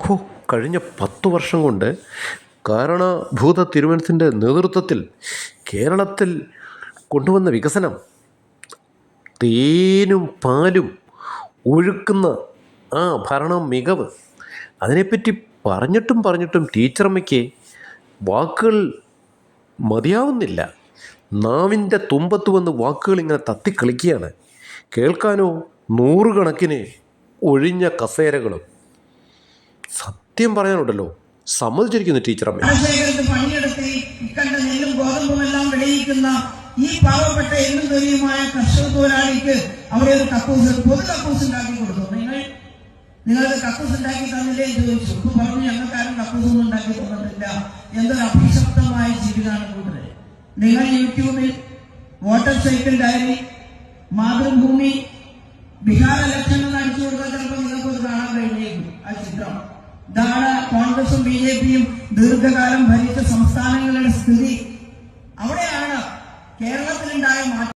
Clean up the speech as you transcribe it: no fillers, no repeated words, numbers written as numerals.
ഹോ, കഴിഞ്ഞ 10 വർഷം കൊണ്ട് കാരണഭൂത തിരുമനസിൻ്റെ നേതൃത്വത്തിൽ കേരളത്തിൽ കൊണ്ടുവന്ന വികസനം, തേനും പാലും ഒഴുക്കുന്ന ആ ഭരണ മികവ്, അതിനെപ്പറ്റി പറഞ്ഞിട്ടും ടീച്ചറമ്മയ്ക്ക് വാക്കുകൾ മതിയാവുന്നില്ല. നാവിൻ്റെ തുമ്പത്ത് വന്ന് വാക്കുകൾ ഇങ്ങനെ തത്തിക്കളിക്കുകയാണ്. കേൾക്കാനോ നൂറുകണക്കിന് ഒഴിഞ്ഞ കസേരകളും. സത്യം പറയാനുണ്ടല്ലോ, സമ്മതിച്ചിരിക്കുന്നു ടീച്ചറമ്മ. പണിയെടുത്ത് ഇക്കണ്ട നെല്ലും ഗോതമ്പുമെല്ലാം വിളയിക്കുന്ന ഈ പാവപ്പെട്ട എല്ലും തൊലിയുമായ കർഷക തൊഴിലാളിക്ക് അവരെ ഒരു കക്കൂസ്, പൊതു കക്കൂസ് ഉണ്ടാക്കി കൊടുത്തു. നിങ്ങൾക്ക് കക്കൂസ് ഉണ്ടാക്കി തന്നില്ലേ എന്ന് ചോദിച്ചു. ഇപ്പൊ പറഞ്ഞു ഞങ്ങൾക്കാരും കക്കൂസൊന്നും ഉണ്ടാക്കി തന്നിട്ടില്ല. എന്തൊരു അഭിശപ്തമായ ജീവിതമാണ് കൂടുതൽ. നിങ്ങൾ യൂട്യൂബിൽ water cycle diary, Mathrubhumi, Bihar election എന്ന് അടിച്ചു കൊടുത്താൽ ചിലപ്പോൾ നിങ്ങൾക്കത് കാണാൻ കഴിഞ്ഞേക്കും ആ ചിത്രം. ഇതാണ് കോൺഗ്രസും BJPയും ദീർഘകാലം ഭരിച്ച സംസ്ഥാനങ്ങളുടെ സ്ഥിതി. അവിടെയാണ് കേരളത്തിലുണ്ടായ മാറ്റം.